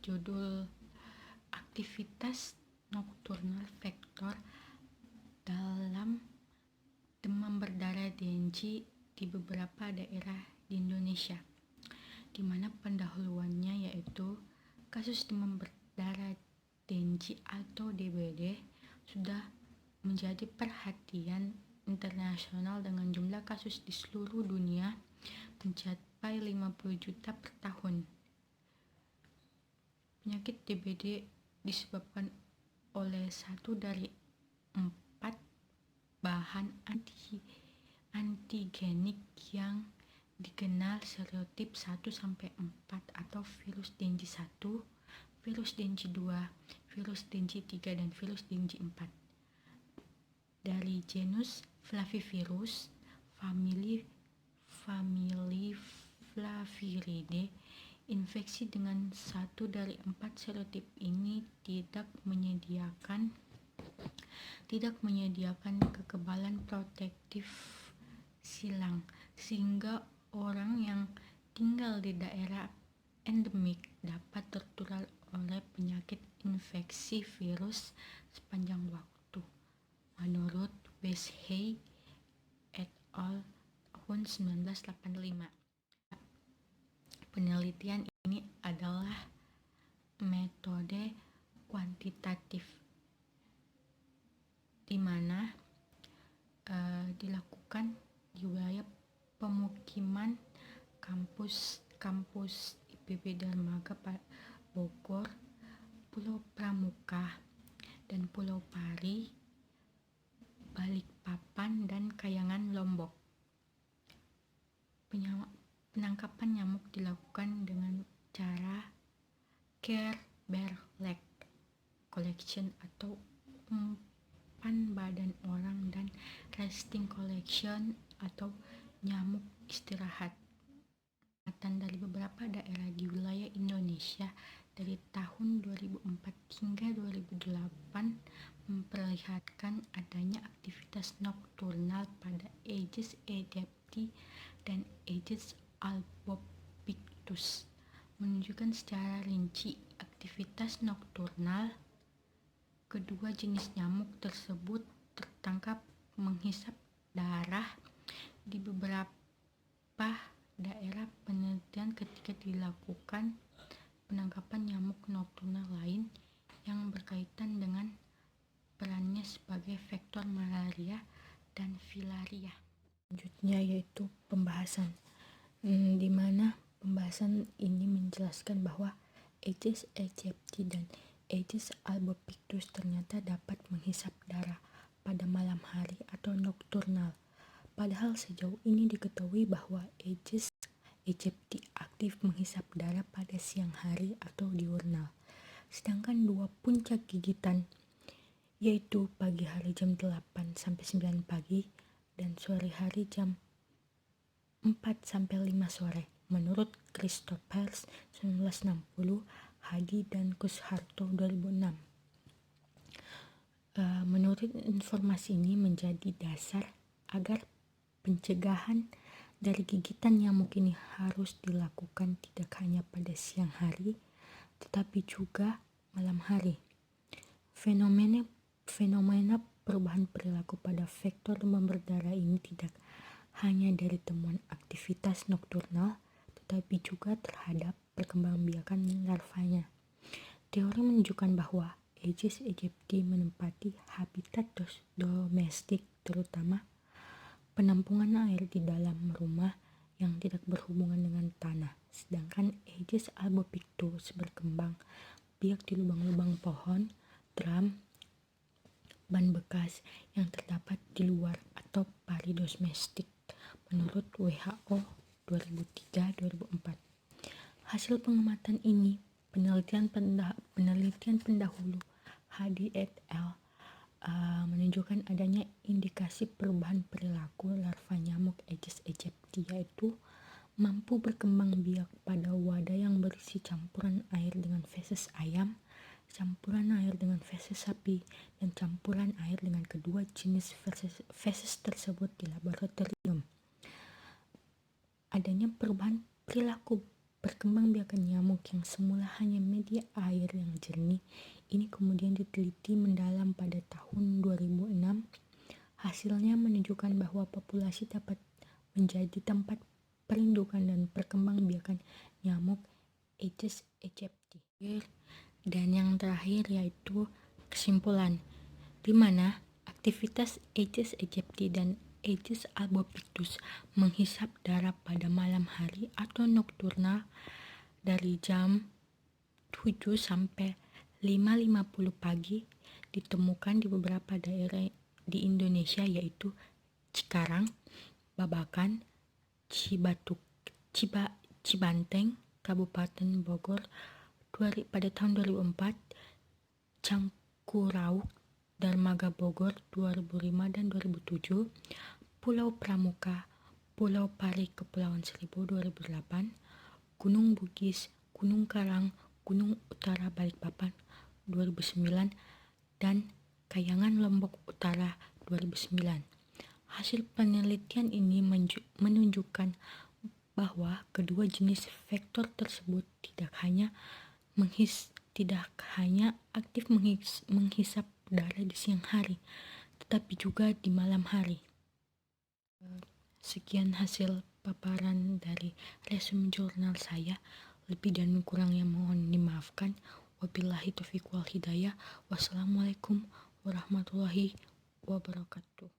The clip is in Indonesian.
berjudul Aktivitas Nokturnal Faktor dalam Demam Berdarah DNG di beberapa daerah di Indonesia, di mana pendahuluannya yaitu kasus demam berdarah DNG atau DBD sudah menjadi perhatian internasional dengan jumlah kasus di seluruh dunia mencapai 50 juta per tahun. Penyakit DBD disebabkan oleh satu dari 4 bahan antigenik yang dikenal serotip 1-4 atau virus DNG 1, virus DNG 2, virus DNG 3, dan virus DNG 4. Dari genus Flavivirus, famili Flaviridae, infeksi dengan satu dari 4 serotip ini tidak menyediakan kekebalan protektif silang, sehingga orang yang tinggal di daerah endemik dapat tertular oleh penyakit infeksi virus sepanjang waktu. Menurut Weishey et al. Tahun 1985. Penelitian ini adalah metode kuantitatif di mana dilakukan di wilayah pemukiman kampus IPB Dermaga Bogor, Pulau Pramuka, dan Pulau Pari, Balikpapan, dan Kayangan Lombok. Penangkapan nyamuk dilakukan dengan cara Care-Bear-Leg collection atau umpan badan orang dan resting collection atau nyamuk istirahat. Dari beberapa daerah di wilayah Indonesia dari tahun 2004 hingga 2008 memperlihatkan adanya aktivitas nokturnal pada Aedes aegypti dan Aedes albopictus, menunjukkan secara rinci aktivitas nokturnal kedua jenis nyamuk tersebut tertangkap menghisap darah di beberapa daerah penelitian ketika dilakukan penangkapan nyamuk nokturnal lain yang berkaitan dengan perannya sebagai vektor malaria dan filaria. Selanjutnya yaitu pembahasan, di mana pembahasan ini menjelaskan bahwa Aedes aegypti dan Aedes albopictus ternyata dapat menghisap darah pada malam hari atau nokturnal. Padahal sejauh ini diketahui bahwa Aedes aegypti aktif menghisap darah pada siang hari atau diurnal. Sedangkan dua puncak gigitan yaitu pagi hari jam 8-9 pagi dan sore hari jam 4-5 sore. Menurut Christophers 1960, Hadi dan Kusharto 2006. Menurut informasi ini menjadi dasar agar pencegahan dari gigitan nyamuk ini harus dilakukan tidak hanya pada siang hari, tetapi juga malam hari. Fenomena perubahan perilaku pada vektor demam berdarah ini tidak hanya dari temuan aktivitas nokturnal, tetapi juga terhadap perkembangbiakan larvanya. Teori menunjukkan bahwa Aedes aegypti menempati habitat domestik, terutama penampungan air di dalam rumah yang tidak berhubungan dengan tanah, sedangkan Aedes albopictus berkembang biak di lubang-lubang pohon, drum, ban bekas yang terdapat di luar atau pari domestik, menurut WHO 2003-2004. Hasil pengamatan ini, penelitian pendahulu Hadi et al. Menunjukkan adanya indikasi perubahan perilaku larva nyamuk Aedes aegypti, yaitu mampu berkembang biak pada wadah yang berisi campuran air dengan feses ayam, campuran air dengan feses sapi, dan campuran air dengan kedua jenis feses tersebut di laboratorium. Adanya perubahan perilaku perkembangbiakan nyamuk yang semula hanya media air yang jernih, ini kemudian diteliti mendalam pada tahun 2006. Hasilnya menunjukkan bahwa populasi dapat menjadi tempat perindukan dan perkembangbiakan nyamuk Aedes aegypti. Dan yang terakhir yaitu kesimpulan, di mana aktivitas Aedes aegypti dan Aedes albopictus menghisap darah pada malam hari atau nokturnal dari jam 7 sampai 5.50 pagi ditemukan di beberapa daerah di Indonesia yaitu Cikarang, Babakan, Cibanteng, Kabupaten Bogor pada tahun 2004, Cangkurauk, Dermaga Bogor 2005 dan 2007, Pulau Pramuka, Pulau Pari Kepulauan Seribu 2008, Gunung Bugis, Gunung Karang, Gunung Utara Balikpapan 2009, dan Kayangan Lombok Utara 2009. Hasil penelitian ini menunjukkan bahwa kedua jenis vektor tersebut tidak hanya aktif menghisap udara di siang hari, tetapi juga di malam hari. Sekian hasil paparan dari resume jurnal saya. Lebih dan kurangnya mohon dimaafkan. Wabillahi taufiq wal hidayah. Wassalamualaikum warahmatullahi wabarakatuh.